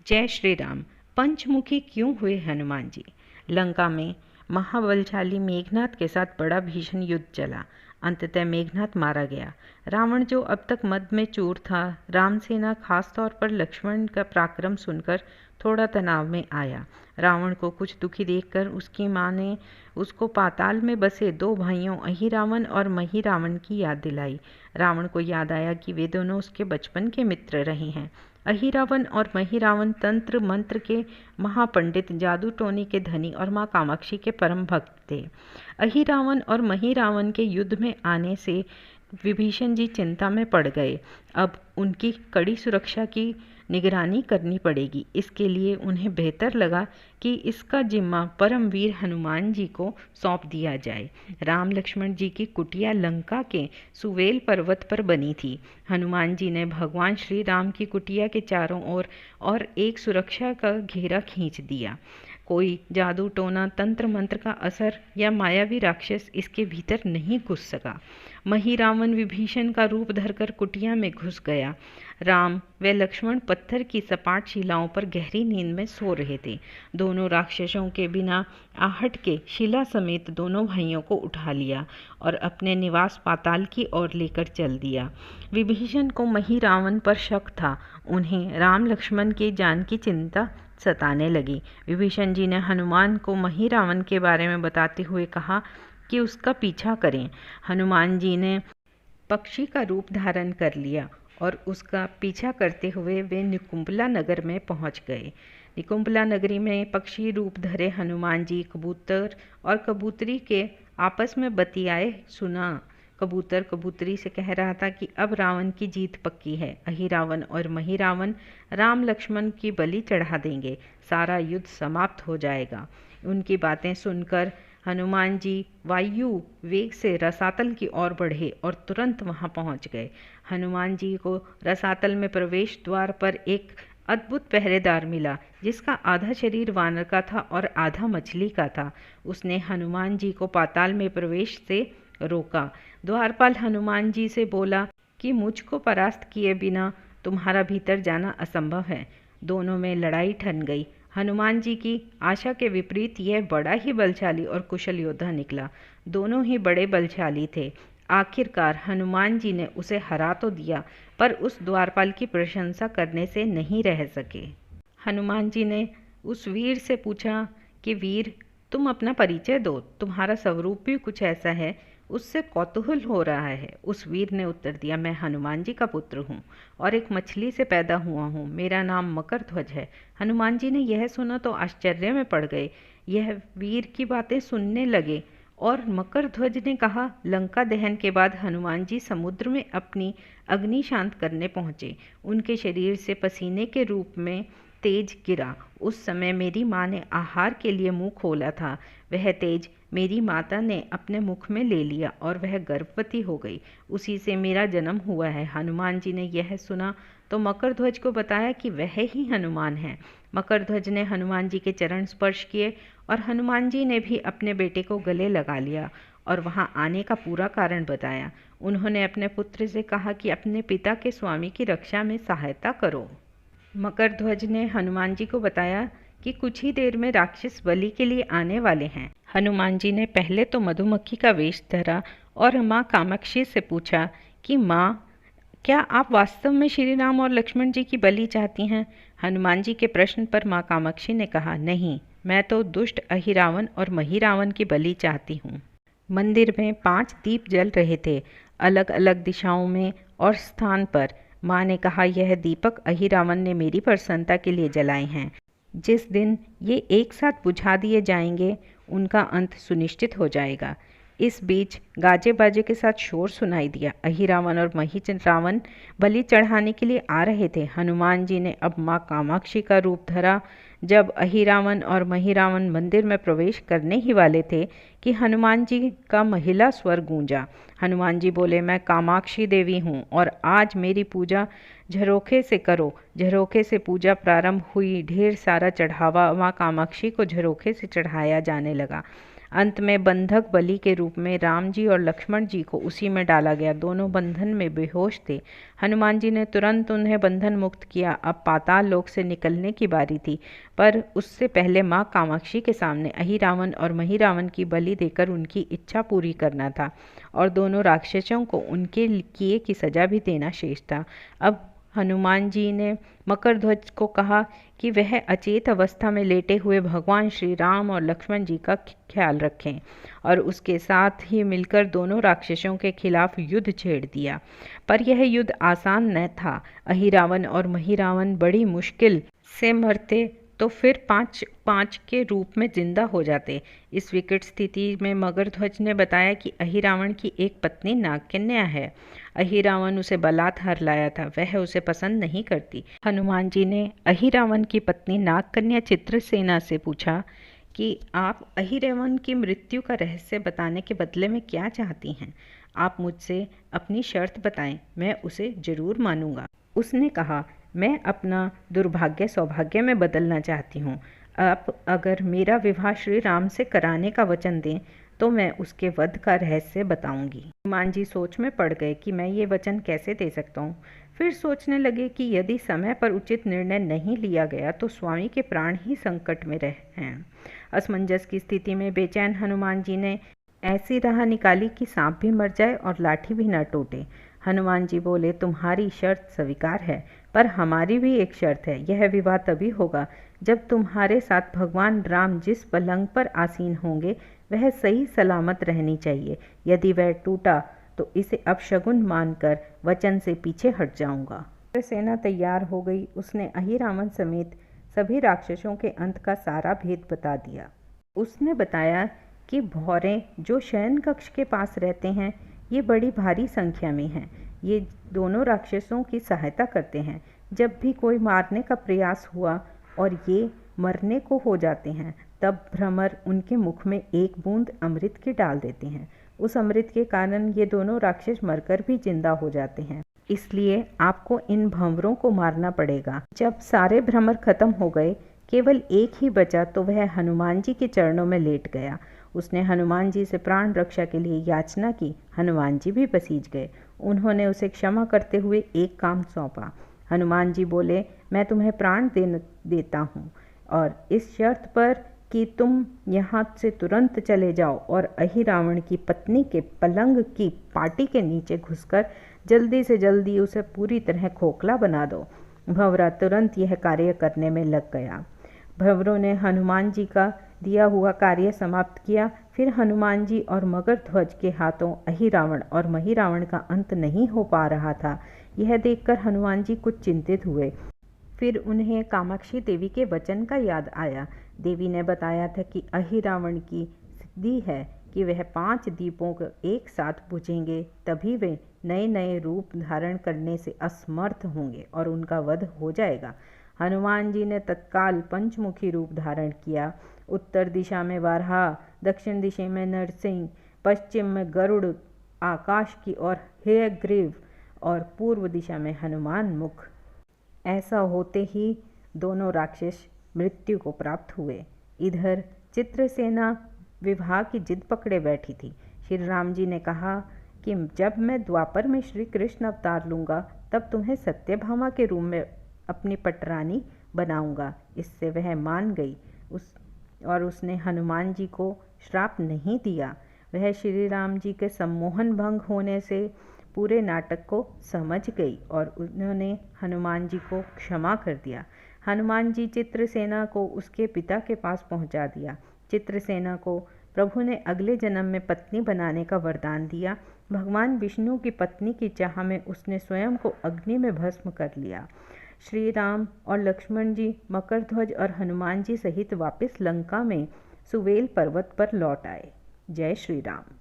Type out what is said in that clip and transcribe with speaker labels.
Speaker 1: जय श्री राम। पंचमुखी क्यों हुए हनुमान जी? लंका में महाबलशाली मेघनाथ के साथ बड़ा भीषण युद्ध चला। अंततः मेघनाथ मारा गया। रावण जो अब तक मद में चूर था, रामसेना खास तौर पर लक्ष्मण का पराक्रम सुनकर थोड़ा तनाव में आया। रावण को कुछ दुखी देखकर उसकी माँ ने उसको पाताल में बसे दो भाइयों अहिरावण और महिरावण की याद दिलाई। रावण को याद आया कि वे दोनों उसके बचपन के मित्र रहे हैं। अहिरावण और महिरावण तंत्र मंत्र के महापंडित, जादू टोने के धनी और माँ कामाक्षी के परम भक्त थे। अहिरावण और महिरावण के युद्ध में आने से विभीषण जी चिंता में पड़ गए। अब उनकी कड़ी सुरक्षा की निगरानी करनी पड़ेगी। इसके लिए उन्हें बेहतर लगा कि इसका जिम्मा परमवीर हनुमान जी को सौंप दिया जाए। राम लक्ष्मण जी की कुटिया लंका के सुवेल पर्वत पर बनी थी। हनुमान जी ने भगवान श्री राम की कुटिया के चारों ओर और एक सुरक्षा का घेरा खींच दिया। कोई जादू टोना, तंत्र मंत्र का असर या मायावी राक्षस इसके भीतर नहीं घुस सका। महिरावण विभीषण का रूप धरकर कुटिया में घुस गया। राम व लक्ष्मण पत्थर की सपाट शिलाओं पर गहरी नींद में सो रहे थे। दोनों राक्षसों के बिना आहट के शिला समेत दोनों भाइयों को उठा लिया और अपने निवास पाताल की ओर लेकर चल दिया। विभीषण को महिरावण पर शक था। उन्हें राम लक्ष्मण की जान की चिंता सताने लगी। विभीषण जी ने हनुमान को महिरावण के बारे में बताते हुए कहा कि उसका पीछा करें। हनुमान जी ने पक्षी का रूप धारण कर लिया और उसका पीछा करते हुए वे निकुंभला नगर में पहुंच गए। निकुंभला नगरी में पक्षी रूप धरे हनुमान जी कबूतर और कबूतरी के आपस में बतियाए सुना। कबूतर कबूतरी से कह रहा था कि अब रावण की जीत पक्की है। अहिरावण और महिरावण राम लक्ष्मण की बलि चढ़ा देंगे, सारा युद्ध समाप्त हो जाएगा। उनकी बातें सुनकर हनुमान जी वायु वेग से रसातल की ओर बढ़े और तुरंत वहां पहुंच गए। हनुमान जी को रसातल में प्रवेश द्वार पर एक अद्भुत पहरेदार मिला, जिसका आधा शरीर वानर का था और आधा मछली का था। उसने हनुमान जी को पाताल में प्रवेश से रोका। द्वारपाल हनुमान जी से बोला कि मुझको परास्त किए बिना तुम्हारा भीतर जाना असंभव है। दोनों में लड़ाई ठन गई। हनुमान जी की आशा के विपरीत यह बड़ा ही बलशाली और कुशल योद्धा निकला। दोनों ही बड़े बलशाली थे। आखिरकार हनुमान जी ने उसे हरा तो दिया, पर उस द्वारपाल की प्रशंसा करने से नहीं रह सके। हनुमान जी ने उस वीर से पूछा कि वीर, तुम अपना परिचय दो, तुम्हारा स्वरूप भी कुछ ऐसा है, उससे कौतूहल हो रहा है। उस वीर ने उत्तर दिया, मैं हनुमान जी का पुत्र हूँ और एक मछली से पैदा हुआ हूँ। मेरा नाम मकरध्वज है। हनुमान जी ने यह सुना तो आश्चर्य में पड़ गए। यह वीर की बातें सुनने लगे और मकरध्वज ने कहा, लंका दहन के बाद हनुमान जी समुद्र में अपनी अग्नि शांत करने पहुँचे। उनके शरीर से पसीने के रूप में तेज गिरा। उस समय मेरी माँ ने आहार के लिए मुंह खोला था। वह तेज मेरी माता ने अपने मुख में ले लिया और वह गर्भवती हो गई। उसी से मेरा जन्म हुआ है। हनुमान जी ने यह सुना तो मकरध्वज को बताया कि वह ही हनुमान है। मकरध्वज ने हनुमान जी के चरण स्पर्श किए और हनुमान जी ने भी अपने बेटे को गले लगा लिया और वहां आने का पूरा कारण बताया। उन्होंने अपने पुत्र से कहा कि अपने पिता के स्वामी की रक्षा में सहायता करो। मकरध्वज ने हनुमान जी को बताया कि कुछ ही देर में राक्षस बलि के लिए आने वाले हैं। हनुमान जी ने पहले तो मधुमक्खी का वेश धरा और माँ कामाक्षी से पूछा कि माँ, क्या आप वास्तव में श्री राम और लक्ष्मण जी की बलि चाहती हैं? हनुमान जी के प्रश्न पर माँ कामाक्षी ने कहा, नहीं, मैं तो दुष्ट अहिरावण और महिरावण की बलि चाहती हूँ। मंदिर में 5 दीप जल रहे थे, अलग अलग दिशाओं में और स्थान पर। माँ ने कहा, यह दीपक अहिरावण ने मेरी प्रसन्नता के लिए जलाए हैं। जिस दिन ये एक साथ बुझा दिए जाएंगे, उनका अंत सुनिश्चित हो जाएगा। इस बीच गाजे बाजे के साथ शोर सुनाई दिया। अहिरावण और महिरावण बलि चढ़ाने के लिए आ रहे थे। हनुमान जी ने अब माँ कामाक्षी का रूप धरा। जब अहिरावण और महिरावण मंदिर में प्रवेश करने ही वाले थे कि हनुमान जी का महिला स्वर गूंजा। हनुमान जी बोले, मैं कामाक्षी देवी हूँ और आज मेरी पूजा झरोखे से करो। झरोखे से पूजा प्रारंभ हुई। ढेर सारा चढ़ावा माँ कामाक्षी को झरोखे से चढ़ाया जाने लगा। अंत में बंधक बलि के रूप में राम जी और लक्ष्मण जी को उसी में डाला गया। दोनों बंधन में बेहोश थे। हनुमान जी ने तुरंत उन्हें बंधन मुक्त किया। अब पाताल लोक से निकलने की बारी थी, पर उससे पहले माँ कामाक्षी के सामने अहिरावण और महिरावण की बलि देकर उनकी इच्छा पूरी करना था और दोनों राक्षसों को उनके किए की सजा भी देना शेष था। अब हनुमान जी ने मकरध्वज को कहा कि वह अचेत अवस्था में लेटे हुए भगवान श्री राम और लक्ष्मण जी का ख्याल रखें और उसके साथ ही मिलकर दोनों राक्षसों के खिलाफ युद्ध छेड़ दिया। पर यह युद्ध आसान न था। अहिरावण और महिरावण बड़ी मुश्किल से मरते तो फिर पांच पांच के रूप में जिंदा हो जाते। इस विकट स्थिति में मगरध्वज ने बताया कि अहिरावण की एक पत्नी नागकन्या है। अहिरावण उसे बलात् हर लाया था, वह उसे पसंद नहीं करती। हनुमान जी ने अहिरावण की पत्नी नागकन्या चित्रसेना से पूछा कि आप अहिरावण की मृत्यु का रहस्य बताने के बदले में क्या चाहती हैं? आप मुझसे अपनी शर्त बताएं, मैं उसे जरूर मानूंगा। उसने कहा, मैं अपना दुर्भाग्य सौभाग्य में बदलना चाहती हूँ। आप अगर मेरा विवाह श्री राम से कराने का वचन दें तो मैं उसके वध का रहस्य बताऊंगी। हनुमान जी सोच में पड़ गए कि मैं ये वचन कैसे दे सकता हूँ। फिर सोचने लगे कि यदि समय पर उचित निर्णय नहीं लिया गया तो स्वामी के प्राण ही संकट में रहे हैं। असमंजस की स्थिति में बेचैन हनुमान जी ने ऐसी राह निकाली कि सांप भी मर जाए और लाठी भी न टूटे। हनुमान जी बोले, तुम्हारी शर्त स्वीकार है, पर हमारी भी एक शर्त है। यह विवाह तभी होगा जब तुम्हारे साथ भगवान राम जिस पलंग पर आसीन होंगे वह सही सलामत रहनी चाहिए। यदि वह टूटा तो इसे अपशगुन मानकर वचन से पीछे हट जाऊंगा। सेना तैयार हो गई। उसने अहिरावण समेत सभी राक्षसों के अंत का सारा भेद बता दिया। उसने बताया कि भौरे जो शयन कक्ष के पास रहते हैं ये बड़ी भारी संख्या में हैं। ये दोनों राक्षसों की सहायता करते हैं। जब भी कोई मारने का प्रयास हुआ और ये मरने को हो जाते हैं तब भ्रमर उनके मुख में एक बूंद अमृत की डाल देते हैं। उस अमृत के कारण ये दोनों राक्षस मरकर भी जिंदा हो जाते हैं। इसलिए आपको इन भंवरों को मारना पड़ेगा। जब सारे भ्रमर खत्म हो गए, केवल एक ही बचा तो वह हनुमान जी के चरणों में लेट गया। उसने हनुमान जी से प्राण रक्षा के लिए याचना की। हनुमान जी भी बसीज गए। उन्होंने उसे क्षमा करते हुए एक काम सौंपा। हनुमान जी बोले, मैं तुम्हें प्राण देता हूँ और इस शर्त पर कि तुम यहाँ से तुरंत चले जाओ और अहिरावण की पत्नी के पलंग की पाटी के नीचे घुसकर जल्दी से जल्दी उसे पूरी तरह खोखला बना दो। भंवरा तुरंत यह कार्य करने में लग गया। भंवरों ने हनुमान जी का दिया हुआ कार्य समाप्त किया। फिर हनुमान जी और मगरध्वज के हाथों अहिरावण और महिरावण का अंत नहीं हो पा रहा था। यह देखकर हनुमान जी कुछ चिंतित हुए। फिर उन्हें कामाक्षी देवी के वचन का याद आया। देवी ने बताया था कि अहिरावण की सिद्धि है कि वह 5 दीपों को एक साथ बुझेंगे, तभी वे नए नए रूप धारण करने से असमर्थ होंगे और उनका वध हो जाएगा। हनुमान जी ने तत्काल पंचमुखी रूप धारण किया। उत्तर दिशा में वाराह, दक्षिण दिशा में नरसिंह, पश्चिम में गरुड़, आकाश की ओर हयग्रीव और पूर्व दिशा में हनुमान मुख। ऐसा होते ही दोनों राक्षस मृत्यु को प्राप्त हुए। इधर चित्रसेना विवाह की जिद पकड़े बैठी थी। श्री राम जी ने कहा कि जब मैं द्वापर में श्री कृष्ण अवतार लूँगा तब तुम्हें सत्यभामा के रूप में अपनी पटरानी बनाऊंगा। इससे वह मान गई और उसने हनुमान जी को श्राप नहीं दिया। वह श्री राम जी के सम्मोहन भंग होने से पूरे नाटक को समझ गई और उन्होंने हनुमान जी को क्षमा कर दिया। हनुमान जी चित्रसेना को उसके पिता के पास पहुंचा दिया। चित्रसेना को प्रभु ने अगले जन्म में पत्नी बनाने का वरदान दिया। भगवान विष्णु की पत्नी की चाह में उसने स्वयं को अग्नि में भस्म कर लिया। श्री राम और लक्ष्मण जी मकरध्वज और हनुमान जी सहित वापस लंका में सुवेल पर्वत पर लौट आए। जय श्री राम।